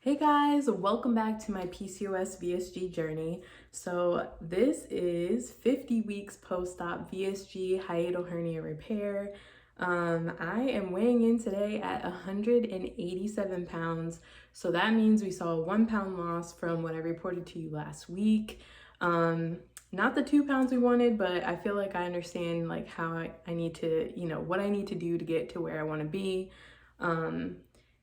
Hey guys, welcome back to my PCOS VSG journey. So this is 50 weeks post-op VSG hiatal hernia repair. I am weighing in today at 187 pounds. So that means we saw a 1 pound loss from what I reported to you last week. Not the 2 pounds we wanted, but I feel like I understand like how I need to, what I need to do to get to where I want to be.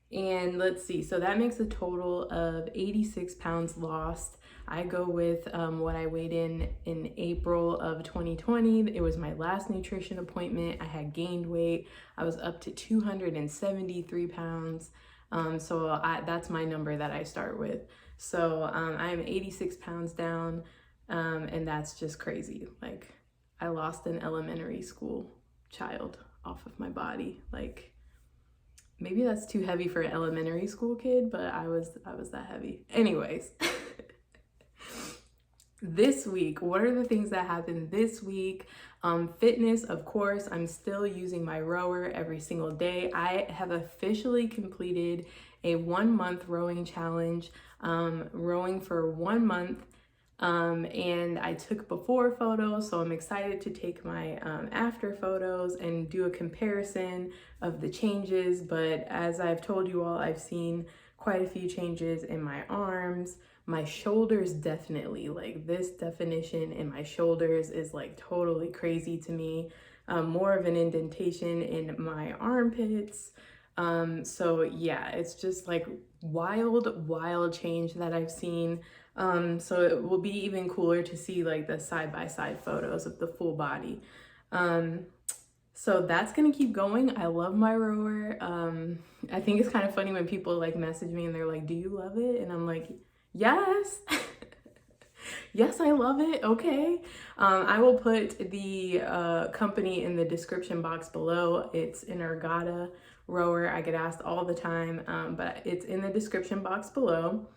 And let's see, so that makes a total of 86 pounds lost. I go with what I weighed in April of 2020. It was my last nutrition appointment. I had gained weight. I was up to 273 pounds. That's my number that I start with. So I am 86 pounds down, and that's just crazy. Like, I lost an elementary school child off of my body. Like, maybe that's too heavy for an elementary school kid, but I was that heavy. Anyways, this week, what are the things that happened this week? Fitness, of course. I'm still using my rower every single day. I have officially completed a 1 month rowing challenge, rowing for 1 month. And I took before photos, so I'm excited to take my after photos and do a comparison of the changes. But as I've told you all, I've seen quite a few changes in my arms, my shoulders. Definitely, like, this definition in my shoulders is like totally crazy to me. More of an indentation in my armpits. So yeah, it's just like wild change that I've seen. So it will be even cooler to see like the side-by-side photos of the full body. So that's gonna keep going. I love my rower. I think it's kind of funny when people like message me and they're like, do you love it? And I'm like, yes. Yes, I love it. Okay. I will put the company in the description box below. It's an Ergata rower. I get asked all the time, but it's in the description box below.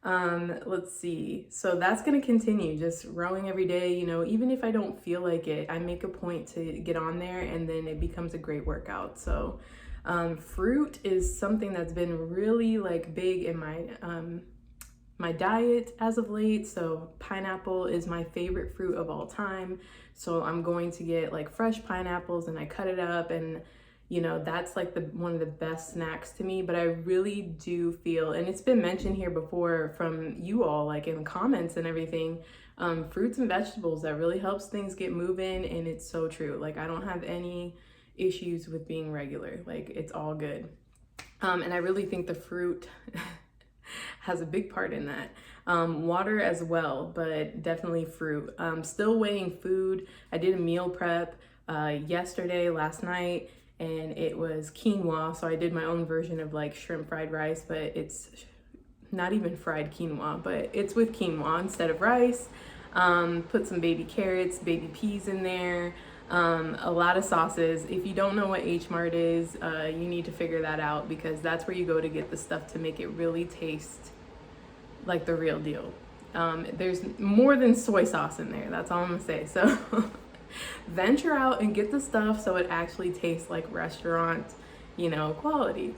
Let's see. So that's going to continue, just rowing every day. Even if I don't feel like it, I make a point to get on there, and then it becomes a great workout. So fruit is something that's been really like big in my diet as of late. So pineapple is my favorite fruit of all time. So I'm going to get like fresh pineapples and I cut it up, and that's like one of the best snacks to me. But I really do feel, and it's been mentioned here before from you all, like in the comments and everything, fruits and vegetables, that really helps things get moving. And it's so true. Like, I don't have any issues with being regular. Like, it's all good. And I really think the fruit has a big part in that. Water as well, but definitely fruit. Still weighing food. I did a meal prep last night, and it was quinoa. So I did my own version of like shrimp fried rice, but it's not even fried quinoa, but it's with quinoa instead of rice. Put some baby carrots, baby peas in there. A lot of sauces. If you don't know what H Mart is, you need to figure that out, because that's where you go to get the stuff to make it really taste like the real deal. There's more than soy sauce in there. That's all I'm gonna say. So venture out and get the stuff so it actually tastes like restaurant, quality.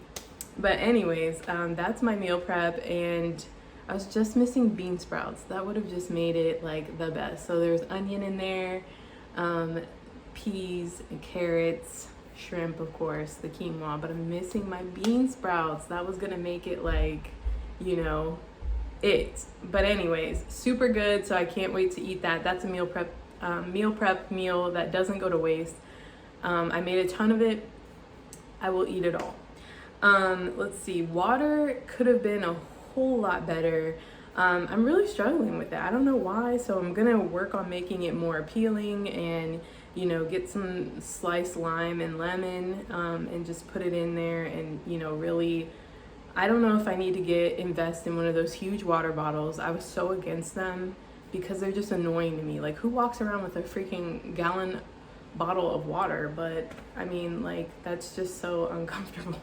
But anyways, that's my meal prep, and I was just missing bean sprouts. That would have just made it like the best. So there's onion in there, peas and carrots, shrimp, of course, the quinoa, but I'm missing my bean sprouts. That was gonna make it like, it. But anyways, super good. So I can't wait to eat that. That's a meal prep meal that doesn't go to waste. I made a ton of it. I will eat it all. Let's see, water could have been a whole lot better. I'm really struggling with that. I don't know why. So I'm gonna work on making it more appealing, and get some sliced lime and lemon, and just put it in there, and really, I don't know if I need to invest in one of those huge water bottles. I was so against them because they're just annoying to me. Like, who walks around with a freaking gallon bottle of water? But I mean, like, that's just so uncomfortable.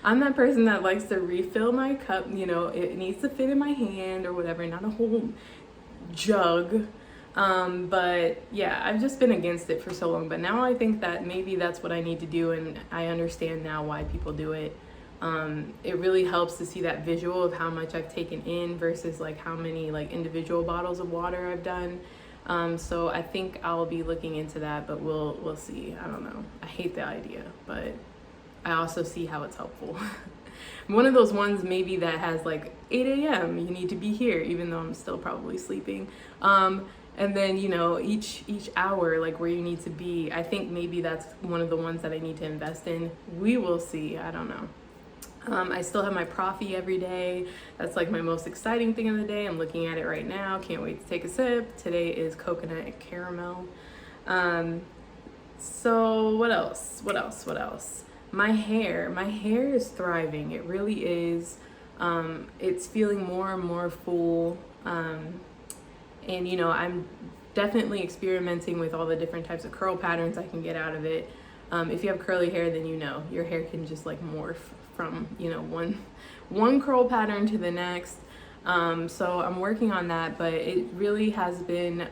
I'm that person that likes to refill my cup, it needs to fit in my hand or whatever, not a whole jug. But yeah, I've just been against it for so long, but now I think that maybe that's what I need to do, and I understand now why people do it. It really helps to see that visual of how much I've taken in versus like how many like individual bottles of water I've done. So I think I'll be looking into that, but we'll see. I don't know. I hate the idea, but I also see how it's helpful. One of those ones maybe that has like 8 a.m. you need to be here, even though I'm still probably sleeping. And then, you know, each hour, like where you need to be. I think maybe that's one of the ones that I need to invest in. We will see. I don't know. I still have my Profi every day. That's like my most exciting thing of the day. I'm looking at it right now. Can't wait to take a sip. Today is coconut and caramel. So what else? My hair is thriving. It really is. It's feeling more and more full. And you know, I'm definitely experimenting with all the different types of curl patterns I can get out of it. If you have curly hair, then you know your hair can just like morph from, you know, one curl pattern to the next. So I'm working on that, but it really has been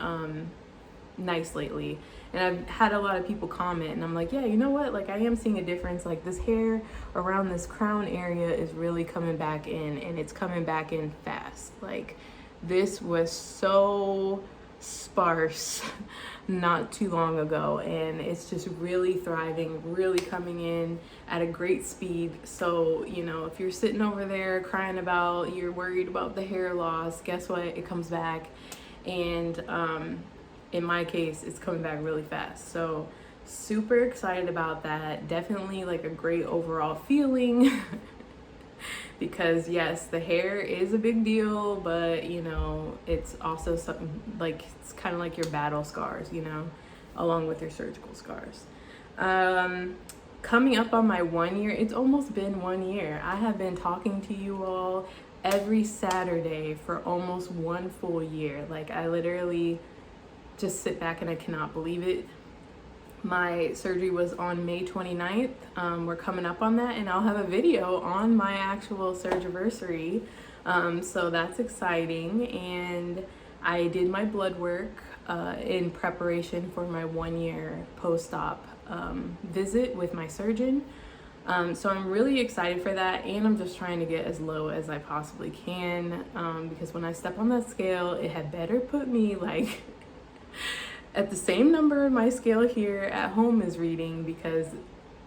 nice lately. And I've had a lot of people comment, and I'm like, yeah, you know what? Like, I am seeing a difference. Like, this hair around this crown area is really coming back in, and it's coming back in fast. Like, this was so sparse not too long ago, and it's just really thriving, really coming in at a great speed. So, you know, if you're sitting over there crying about, you're worried about the hair loss, guess what? It comes back. And in my case, it's coming back really fast. So super excited about that. Definitely like a great overall feeling. Because yes, the hair is a big deal, but you know, it's also something like, it's kind of like your battle scars, you know, along with your surgical scars. Coming up on my 1 year, it's almost been 1 year. I have been talking to you all every Saturday for almost 1 full year. Like, I literally just sit back and I cannot believe it. My surgery was on May 29th. We're coming up on that, and I'll have a video on my actual surgiversary. So that's exciting. And I did my blood work in preparation for my 1 year post-op visit with my surgeon. So I'm really excited for that, and I'm just trying to get as low as I possibly can, because when I step on that scale, it had better put me like at the same number my scale here at home is reading, because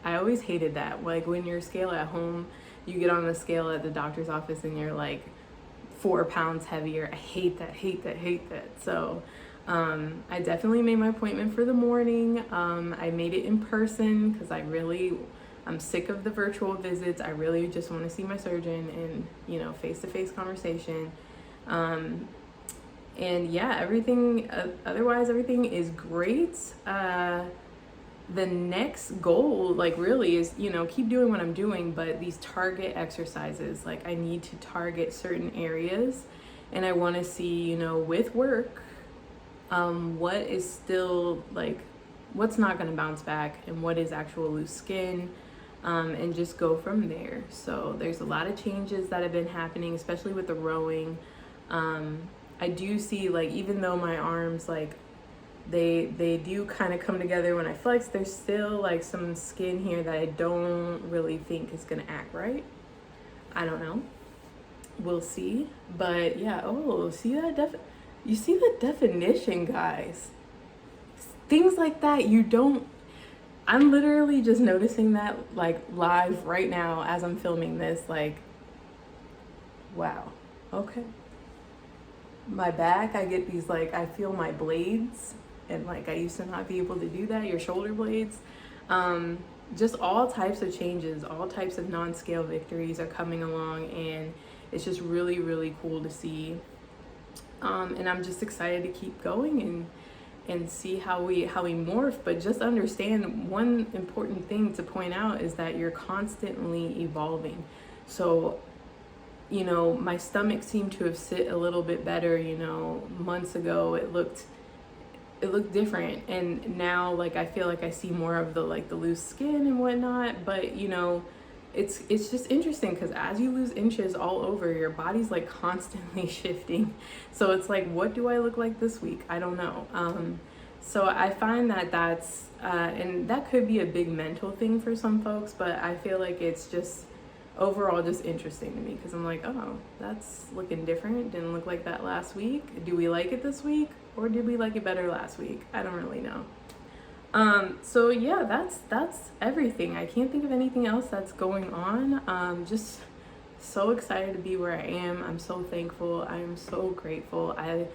I always hated that. Like, when your scale at home, you get on the scale at the doctor's office and you're like 4 pounds heavier. I hate that. So I definitely made my appointment for the morning. I made it in person because I'm sick of the virtual visits. I really just want to see my surgeon and, you know, face-to-face conversation. And yeah, everything, otherwise everything is great. The next goal, like, really is, you know, keep doing what I'm doing, but these target exercises, like, I need to target certain areas, and I want to see, you know, with work, what is still, like, what's not going to bounce back and what is actual loose skin, and just go from there. So there's a lot of changes that have been happening, especially with the rowing. I do see, like, even though my arms, like, they do kind of come together when I flex, there's still like some skin here that I don't really think is gonna act right. I don't know. We'll see. But yeah, oh, see that you see the definition, guys. Things like that I'm literally just noticing that, like, live right now as I'm filming this, like, wow, okay. My back, I get these, like, I feel my blades, and like I used to not be able to do that, your shoulder blades. Just all types of changes, all types of non-scale victories are coming along, and it's just really, really cool to see. And I'm just excited to keep going and see how we morph. But just understand, one important thing to point out is that you're constantly evolving. So, you know, my stomach seemed to have sit a little bit better, you know, months ago. It looked different, and now, like, I feel like I see more of the, like, the loose skin and whatnot. But you know, it's just interesting, because as you lose inches all over, your body's like constantly shifting. So it's like, what do I look like this week? I don't know. So I find that that's and that could be a big mental thing for some folks, but I feel like it's just overall just interesting to me because I'm like, oh, that's looking different. Didn't look like that last week. Do we like it this week, or did we like it better last week? I don't really know. So yeah, that's everything. I can't think of anything else that's going on. Just so excited to be where I am. I'm so thankful. I am so grateful. I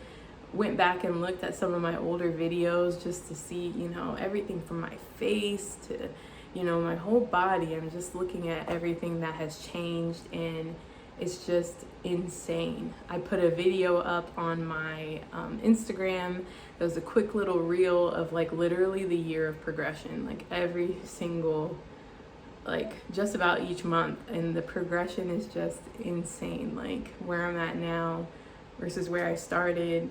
went back and looked at some of my older videos just to see, you know, everything from my face to, you know, my whole body. I'm just looking at everything that has changed, and it's just insane. I put a video up on my Instagram. It was a quick little reel of like literally the year of progression, like every single, like just about each month, and the progression is just insane. Like where I'm at now versus where I started,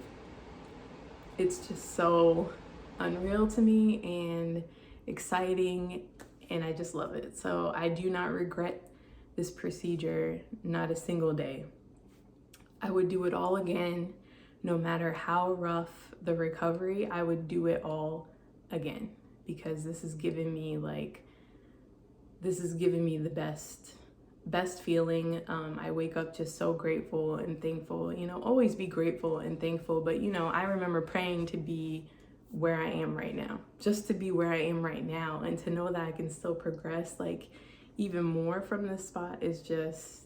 it's just so unreal to me and exciting, and I just love it. So I do not regret this procedure, not a single day. I would do it all again, no matter how rough the recovery. I would do it all again, because this is giving me the best feeling. I wake up just so grateful and thankful. You know, always be grateful and thankful, but you know, I remember praying to be where I am right now, just to be where I am right now, and to know that I can still progress like even more from this spot is just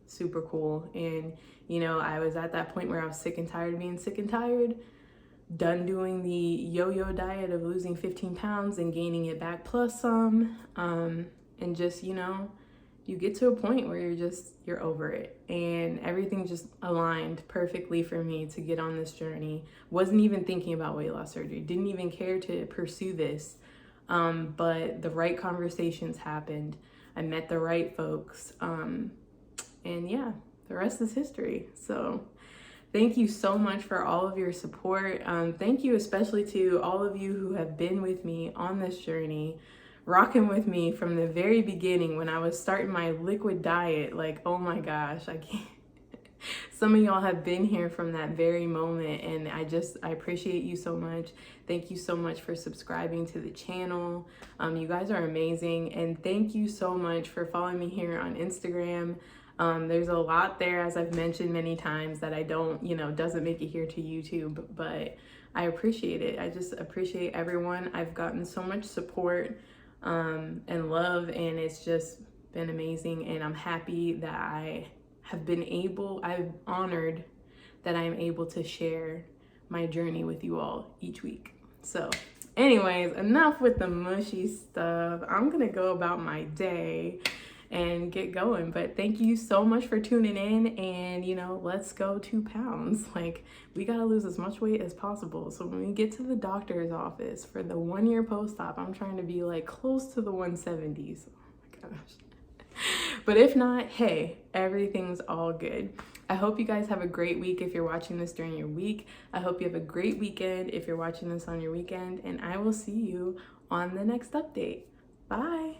super cool. And you know, I was at that point where I was sick and tired of being sick and tired, done doing the yo-yo diet of losing 15 pounds and gaining it back plus some, and just, you know, you get to a point where you're over it, and everything just aligned perfectly for me to get on this journey. Wasn't even thinking about weight loss surgery, didn't even care to pursue this, but the right conversations happened. I met the right folks, and yeah, the rest is history. So thank you so much for all of your support. Thank you especially to all of you who have been with me on this journey, rocking with me from the very beginning when I was starting my liquid diet. Like, oh my gosh, I can't. Some of y'all have been here from that very moment, and I appreciate you so much. Thank you so much for subscribing to the channel. You guys are amazing, and thank you so much for following me here on Instagram. There's a lot there, as I've mentioned many times, that I don't, you know, doesn't make it here to YouTube, but I appreciate it. I just appreciate everyone. I've gotten so much support and love, and it's just been amazing, and I'm happy that I'm honored that I'm able to share my journey with you all each week. So anyways, enough with the mushy stuff. I'm gonna go about my day and get going, but thank you so much for tuning in, and you know, let's go 2 pounds. Like, we gotta lose as much weight as possible, so when we get to the doctor's office for the 1-year post-op, I'm trying to be like close to the 170s. Oh my gosh. But if not, hey, everything's all good. I hope you guys have a great week if you're watching this during your week. I hope you have a great weekend if you're watching this on your weekend, and I will see you on the next update. Bye.